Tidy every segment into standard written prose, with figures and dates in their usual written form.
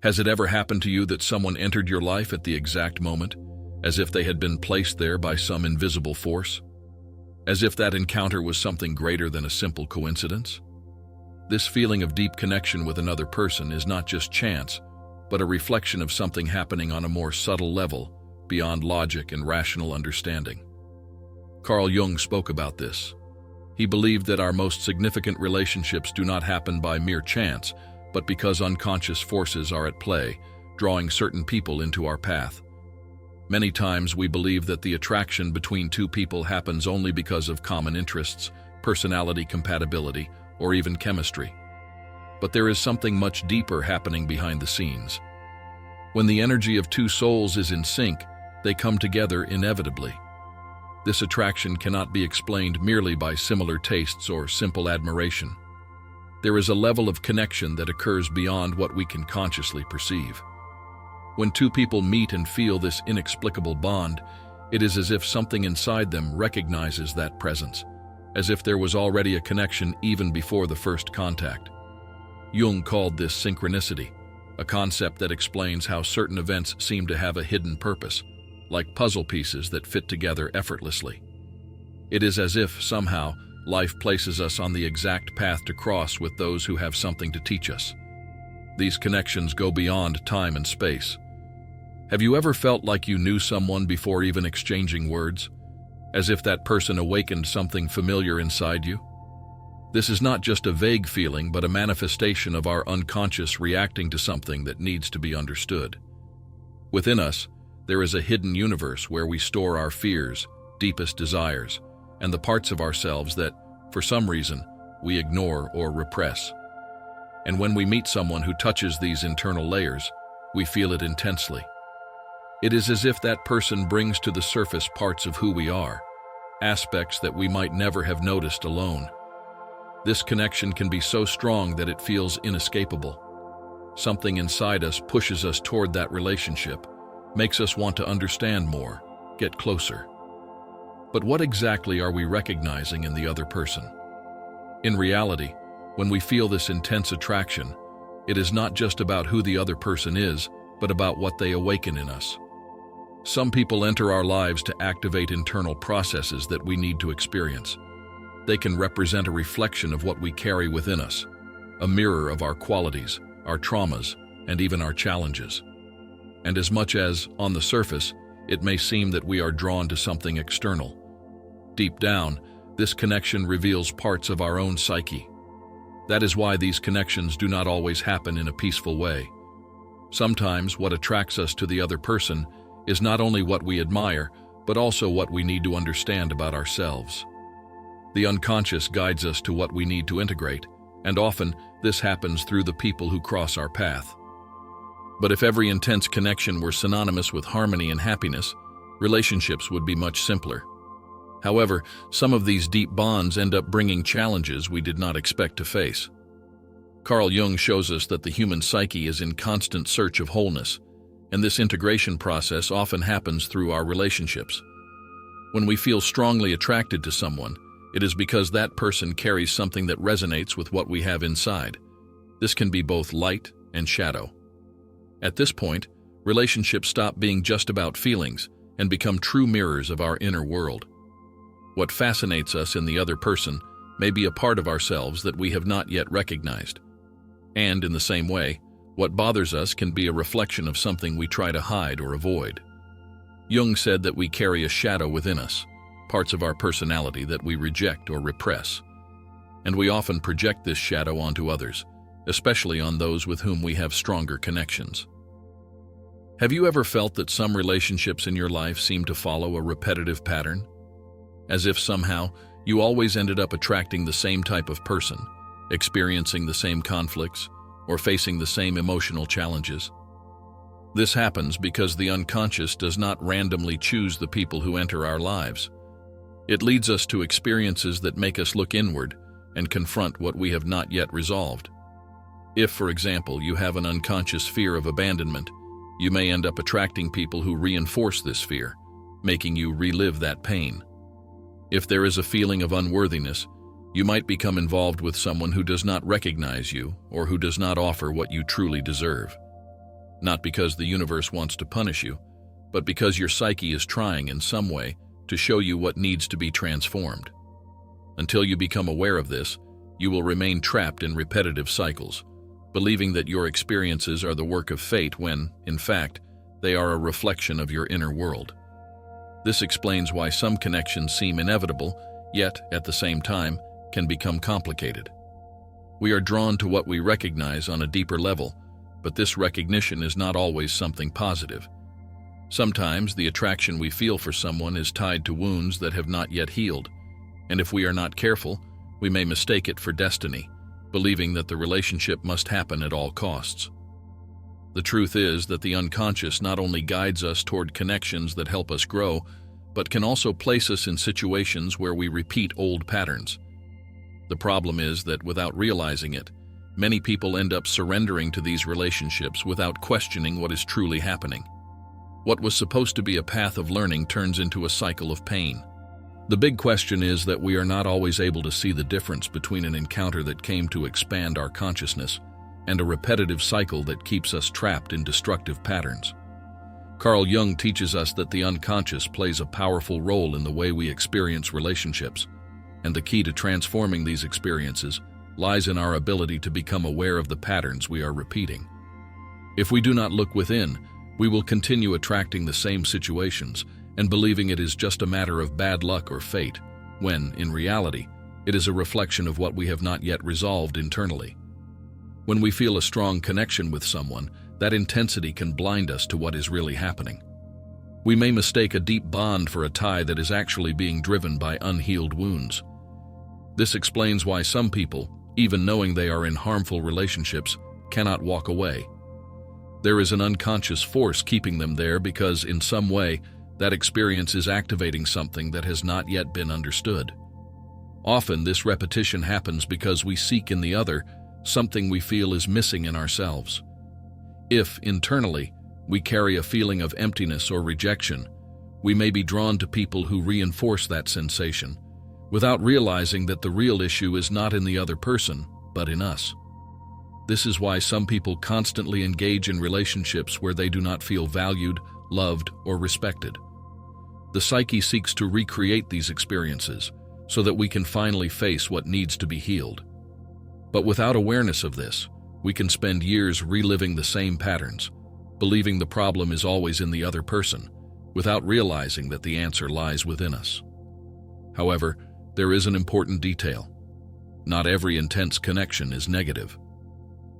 Has it ever happened to you that someone entered your life at the exact moment, as if they had been placed there by some invisible force? As if that encounter was something greater than a simple coincidence? This feeling of deep connection with another person is not just chance, but a reflection of something happening on a more subtle level, beyond logic and rational understanding. Carl Jung spoke about this. He believed that our most significant relationships do not happen by mere chance, but because unconscious forces are at play, drawing certain people into our path. Many times we believe that the attraction between two people happens only because of common interests, personality compatibility, or even chemistry. But there is something much deeper happening behind the scenes. When the energy of two souls is in sync, they come together inevitably. This attraction cannot be explained merely by similar tastes or simple admiration. There is a level of connection that occurs beyond what we can consciously perceive. When two people meet and feel this inexplicable bond, it is as if something inside them recognizes that presence, as if there was already a connection even before the first contact. Jung called this synchronicity, a concept that explains how certain events seem to have a hidden purpose, like puzzle pieces that fit together effortlessly. It is as if, somehow, life places us on the exact path to cross with those who have something to teach us. These connections go beyond time and space. Have you ever felt like you knew someone before even exchanging words? As if that person awakened something familiar inside you? This is not just a vague feeling, but a manifestation of our unconscious reacting to something that needs to be understood. Within us, there is a hidden universe where we store our fears, deepest desires, and the parts of ourselves that, for some reason, we ignore or repress. And when we meet someone who touches these internal layers, we feel it intensely. It is as if that person brings to the surface parts of who we are, aspects that we might never have noticed alone. This connection can be so strong that it feels inescapable. Something inside us pushes us toward that relationship, makes us want to understand more, get closer. But what exactly are we recognizing in the other person? In reality, when we feel this intense attraction, it is not just about who the other person is, but about what they awaken in us. Some people enter our lives to activate internal processes that we need to experience. They can represent a reflection of what we carry within us, a mirror of our qualities, our traumas, and even our challenges. And as much as, on the surface, it may seem that we are drawn to something external, deep down, this connection reveals parts of our own psyche. That is why these connections do not always happen in a peaceful way. Sometimes what attracts us to the other person is not only what we admire, but also what we need to understand about ourselves. The unconscious guides us to what we need to integrate, and often this happens through the people who cross our path. But if every intense connection were synonymous with harmony and happiness, relationships would be much simpler. However, some of these deep bonds end up bringing challenges we did not expect to face. Carl Jung shows us that the human psyche is in constant search of wholeness, and this integration process often happens through our relationships. When we feel strongly attracted to someone, it is because that person carries something that resonates with what we have inside. This can be both light and shadow. At this point, relationships stop being just about feelings and become true mirrors of our inner world. What fascinates us in the other person may be a part of ourselves that we have not yet recognized. And in the same way, what bothers us can be a reflection of something we try to hide or avoid. Jung said that we carry a shadow within us, parts of our personality that we reject or repress. And we often project this shadow onto others, especially on those with whom we have stronger connections. Have you ever felt that some relationships in your life seem to follow a repetitive pattern? As if somehow you always ended up attracting the same type of person, experiencing the same conflicts, or facing the same emotional challenges? This happens because the unconscious does not randomly choose the people who enter our lives. It leads us to experiences that make us look inward and confront what we have not yet resolved. If, for example, you have an unconscious fear of abandonment, you may end up attracting people who reinforce this fear, making you relive that pain. If there is a feeling of unworthiness, you might become involved with someone who does not recognize you or who does not offer what you truly deserve. not because the universe wants to punish you, but because your psyche is trying in some way to show you what needs to be transformed. Until you become aware of this, you will remain trapped in repetitive cycles, believing that your experiences are the work of fate when, in fact, they are a reflection of your inner world. This explains why some connections seem inevitable, yet, at the same time, can become complicated. We are drawn to what we recognize on a deeper level, but this recognition is not always something positive. Sometimes the attraction we feel for someone is tied to wounds that have not yet healed, and if we are not careful, we may mistake it for destiny, believing that the relationship must happen at all costs. The truth is that the unconscious not only guides us toward connections that help us grow, but can also place us in situations where we repeat old patterns. The problem is that without realizing it, many people end up surrendering to these relationships without questioning what is truly happening. What was supposed to be a path of learning turns into a cycle of pain. The big question is that we are not always able to see the difference between an encounter that came to expand our consciousness and a repetitive cycle that keeps us trapped in destructive patterns. Carl Jung teaches us that the unconscious plays a powerful role in the way we experience relationships, and the key to transforming these experiences lies in our ability to become aware of the patterns we are repeating. If we do not look within, we will continue attracting the same situations and believing it is just a matter of bad luck or fate, when, in reality, it is a reflection of what we have not yet resolved internally. When we feel a strong connection with someone, that intensity can blind us to what is really happening. We may mistake a deep bond for a tie that is actually being driven by unhealed wounds. This explains why some people, even knowing they are in harmful relationships, cannot walk away. There is an unconscious force keeping them there because, in some way, that experience is activating something that has not yet been understood. Often, this repetition happens because we seek in the other something we feel is missing in ourselves. If, internally, we carry a feeling of emptiness or rejection, we may be drawn to people who reinforce that sensation, without realizing that the real issue is not in the other person, but in us. This is why some people constantly engage in relationships where they do not feel valued, loved, or respected. The psyche seeks to recreate these experiences so that we can finally face what needs to be healed. But without awareness of this, we can spend years reliving the same patterns, believing the problem is always in the other person, without realizing that the answer lies within us. However, there is an important detail. Not every intense connection is negative.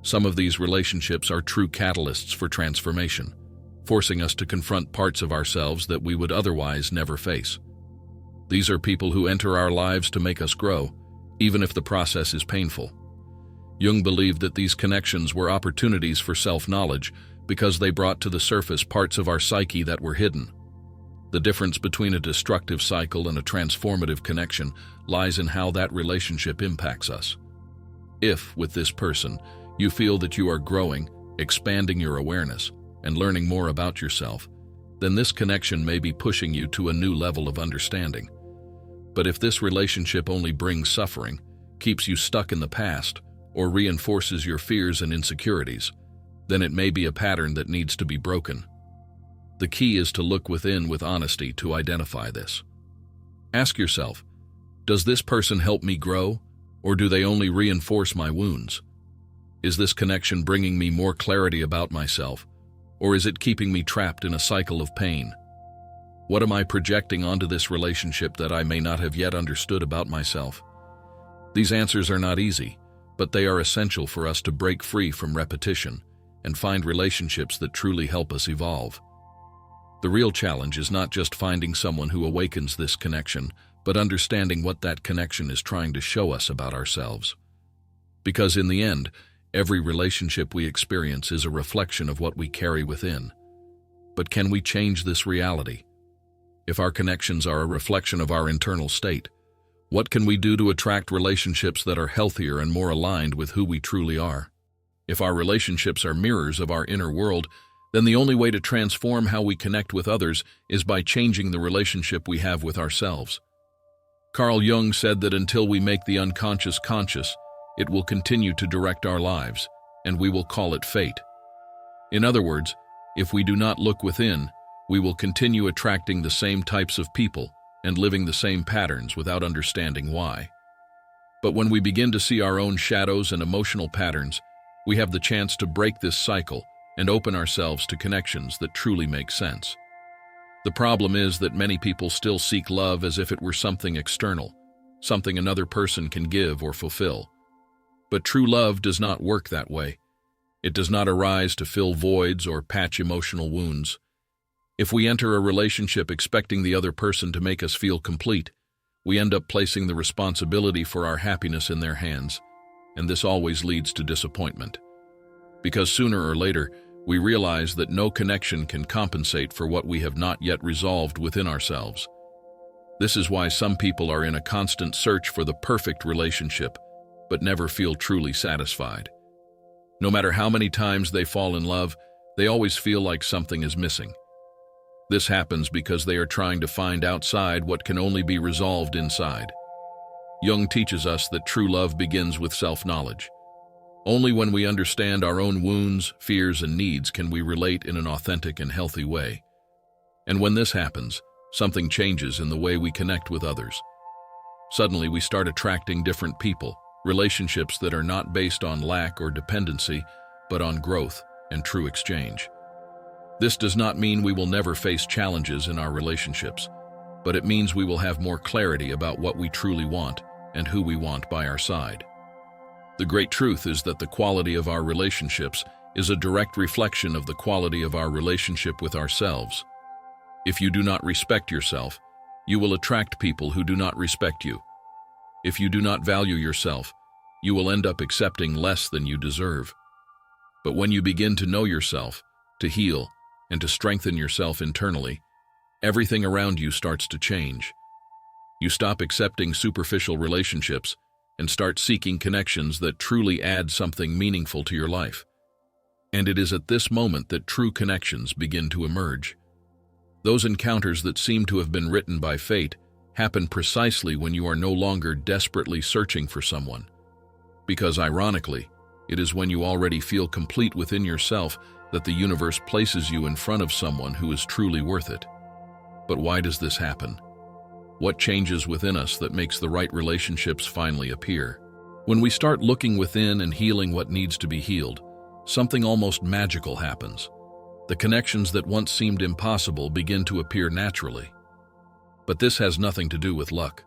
Some of these relationships are true catalysts for transformation, forcing us to confront parts of ourselves that we would otherwise never face. These are people who enter our lives to make us grow, even if the process is painful. Jung believed that these connections were opportunities for self-knowledge because they brought to the surface parts of our psyche that were hidden. The difference between a destructive cycle and a transformative connection lies in how that relationship impacts us. If, with this person, you feel that you are growing, expanding your awareness, and learning more about yourself, then this connection may be pushing you to a new level of understanding. But if this relationship only brings suffering, keeps you stuck in the past, or reinforces your fears and insecurities, then it may be a pattern that needs to be broken. The key is to look within with honesty to identify this. Ask yourself, does this person help me grow, or do they only reinforce my wounds? Is this connection bringing me more clarity about myself, or is it keeping me trapped in a cycle of pain? What am I projecting onto this relationship that I may not have yet understood about myself? These answers are not easy, but they are essential for us to break free from repetition and find relationships that truly help us evolve. The real challenge is not just finding someone who awakens this connection, but understanding what that connection is trying to show us about ourselves. Because in the end, every relationship we experience is a reflection of what we carry within. But can we change this reality? If our connections are a reflection of our internal state, what can we do to attract relationships that are healthier and more aligned with who we truly are? If our relationships are mirrors of our inner world, then the only way to transform how we connect with others is by changing the relationship we have with ourselves. Carl Jung said that until we make the unconscious conscious, it will continue to direct our lives, and we will call it fate. In other words, If we do not look within, we will continue attracting the same types of people and living the same patterns without understanding why. But when we begin to see our own shadows and emotional patterns, we have the chance to break this cycle and open ourselves to connections that truly make sense. The problem is that many people still seek love as if it were something external, something another person can give or fulfill. But true love does not work that way. It does not arise to fill voids or patch emotional wounds. If we enter a relationship expecting the other person to make us feel complete, we end up placing the responsibility for our happiness in their hands, and this always leads to disappointment. Because sooner or later, we realize that no connection can compensate for what we have not yet resolved within ourselves. This is why some people are in a constant search for the perfect relationship, but never feel truly satisfied. No matter how many times they fall in love, they always feel like something is missing. This happens because they are trying to find outside what can only be resolved inside. Jung teaches us that true love begins with self-knowledge. Only when we understand our own wounds, fears, and needs can we relate in an authentic and healthy way. And when this happens, something changes in the way we connect with others. Suddenly, we start attracting different people, relationships that are not based on lack or dependency, but on growth and true exchange. This does not mean we will never face challenges in our relationships, but it means we will have more clarity about what we truly want and who we want by our side. The great truth is that the quality of our relationships is a direct reflection of the quality of our relationship with ourselves. If you do not respect yourself, you will attract people who do not respect you. If you do not value yourself, you will end up accepting less than you deserve. But when you begin to know yourself, to heal, and to strengthen yourself internally, everything around you starts to change. You stop accepting superficial relationships and start seeking connections that truly add something meaningful to your life. And it is at this moment that true connections begin to emerge. Those encounters that seem to have been written by fate happen precisely when you are no longer desperately searching for someone. Because ironically, it is when you already feel complete within yourself that the universe places you in front of someone who is truly worth it. But why does this happen? What changes within us that makes the right relationships finally appear? When we start looking within and healing what needs to be healed, something almost magical happens. The connections that once seemed impossible begin to appear naturally. But this has nothing to do with luck.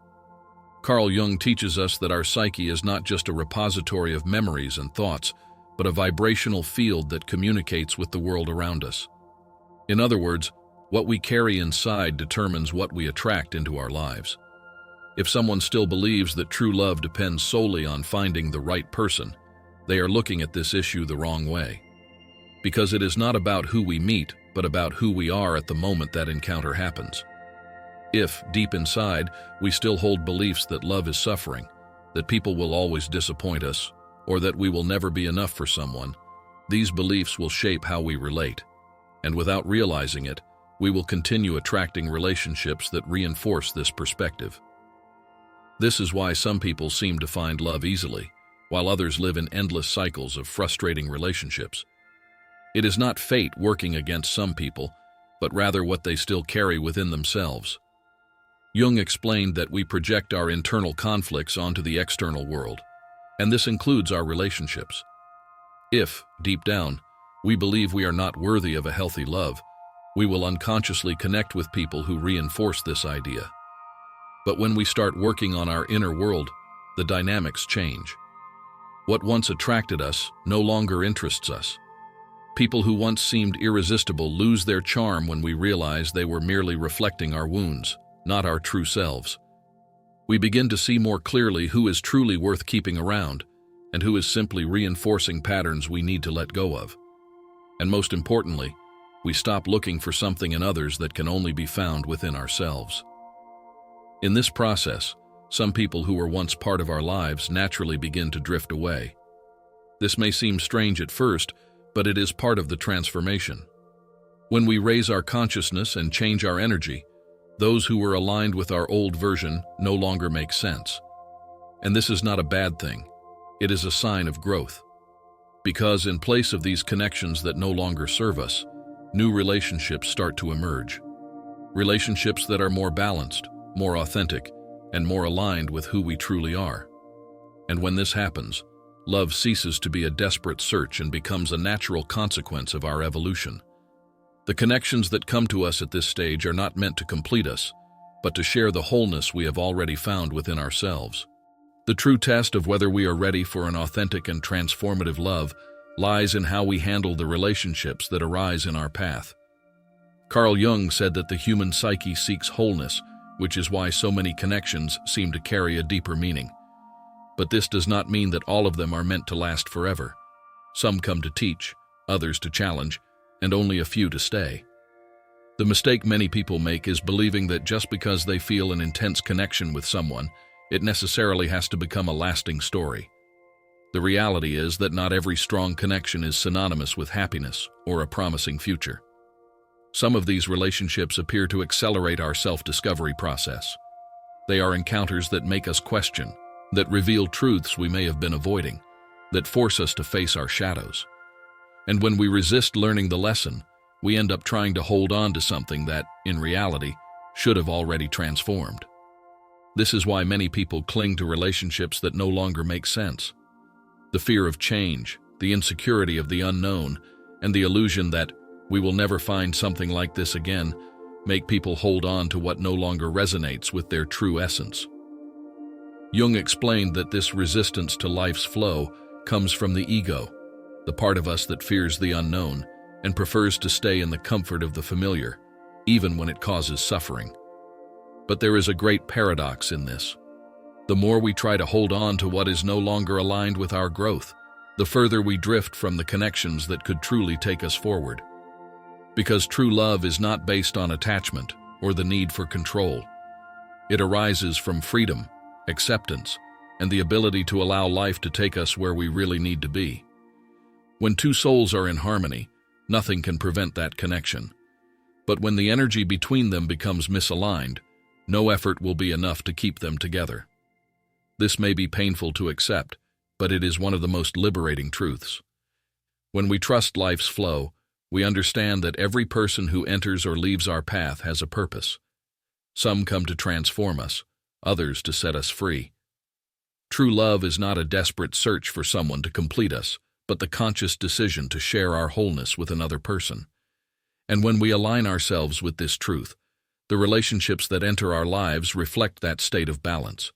Carl Jung teaches us that our psyche is not just a repository of memories and thoughts, but a vibrational field that communicates with the world around us. In other words, what we carry inside determines what we attract into our lives. If someone still believes that true love depends solely on finding the right person, they are looking at this issue the wrong way. Because it is not about who we meet, but about who we are at the moment that encounter happens. If, deep inside, we still hold beliefs that love is suffering, that people will always disappoint us, or that we will never be enough for someone, these beliefs will shape how we relate. And without realizing it, we will continue attracting relationships that reinforce this perspective. This is why some people seem to find love easily, while others live in endless cycles of frustrating relationships. It is not fate working against some people, but rather what they still carry within themselves. Jung explained that we project our internal conflicts onto the external world, and this includes our relationships. If, deep down, we believe we are not worthy of a healthy love, we will unconsciously connect with people who reinforce this idea. But when we start working on our inner world, the dynamics change. What once attracted us no longer interests us. People who once seemed irresistible lose their charm when we realize they were merely reflecting our wounds, not our true selves. We begin to see more clearly who is truly worth keeping around, and who is simply reinforcing patterns we need to let go of. And most importantly, we stop looking for something in others that can only be found within ourselves. In this process, some people who were once part of our lives naturally begin to drift away. This may seem strange at first, but it is part of the transformation. When we raise our consciousness and change our energy, those who were aligned with our old version no longer make sense. And this is not a bad thing. It is a sign of growth. Because in place of these connections that no longer serve us, new relationships start to emerge. Relationships that are more balanced, more authentic, and more aligned with who we truly are. And when this happens, love ceases to be a desperate search and becomes a natural consequence of our evolution. The connections that come to us at this stage are not meant to complete us, but to share the wholeness we have already found within ourselves. The true test of whether we are ready for an authentic and transformative love lies in how we handle the relationships that arise in our path. Carl Jung said that the human psyche seeks wholeness, which is why so many connections seem to carry a deeper meaning. But this does not mean that all of them are meant to last forever. Some come to teach, others to challenge, and only a few to stay. The mistake many people make is believing that just because they feel an intense connection with someone, it necessarily has to become a lasting story. The reality is that not every strong connection is synonymous with happiness or a promising future. Some of these relationships appear to accelerate our self-discovery process. They are encounters that make us question, that reveal truths we may have been avoiding, that force us to face our shadows. And when we resist learning the lesson, we end up trying to hold on to something that, in reality, should have already transformed. This is why many people cling to relationships that no longer make sense. The fear of change, the insecurity of the unknown, and the illusion that we will never find something like this again make people hold on to what no longer resonates with their true essence. Jung explained that this resistance to life's flow comes from the ego, the part of us that fears the unknown and prefers to stay in the comfort of the familiar, even when it causes suffering. But there is a great paradox in this. The more we try to hold on to what is no longer aligned with our growth, the further we drift from the connections that could truly take us forward. Because true love is not based on attachment or the need for control. It arises from freedom, acceptance, and the ability to allow life to take us where we really need to be. When two souls are in harmony, nothing can prevent that connection. But when the energy between them becomes misaligned, no effort will be enough to keep them together. This may be painful to accept, but it is one of the most liberating truths. When we trust life's flow, we understand that every person who enters or leaves our path has a purpose. Some come to transform us, others to set us free. True love is not a desperate search for someone to complete us, but the conscious decision to share our wholeness with another person. And when we align ourselves with this truth, the relationships that enter our lives reflect that state of balance.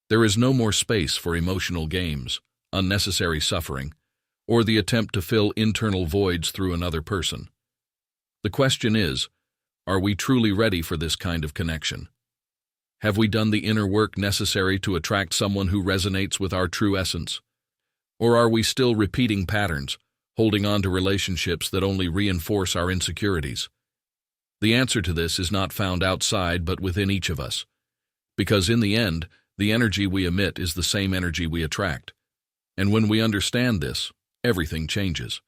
There is no more space for emotional games, unnecessary suffering, or the attempt to fill internal voids through another person. The question is, are we truly ready for this kind of connection? Have we done the inner work necessary to attract someone who resonates with our true essence? Or are we still repeating patterns, holding on to relationships that only reinforce our insecurities? The answer to this is not found outside but within each of us. Because in the end, the energy we emit is the same energy we attract. And when we understand this, everything changes.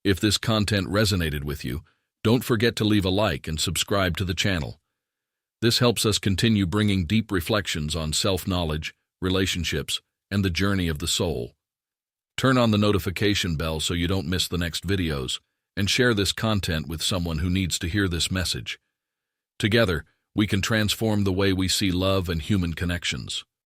If this content resonated with you, don't forget to leave a like and subscribe to the channel. This helps us continue bringing deep reflections on self-knowledge, relationships, and the journey of the soul. Turn on the notification bell so you don't miss the next videos, and share this content with someone who needs to hear this message. Together, we can transform the way we see love and human connections.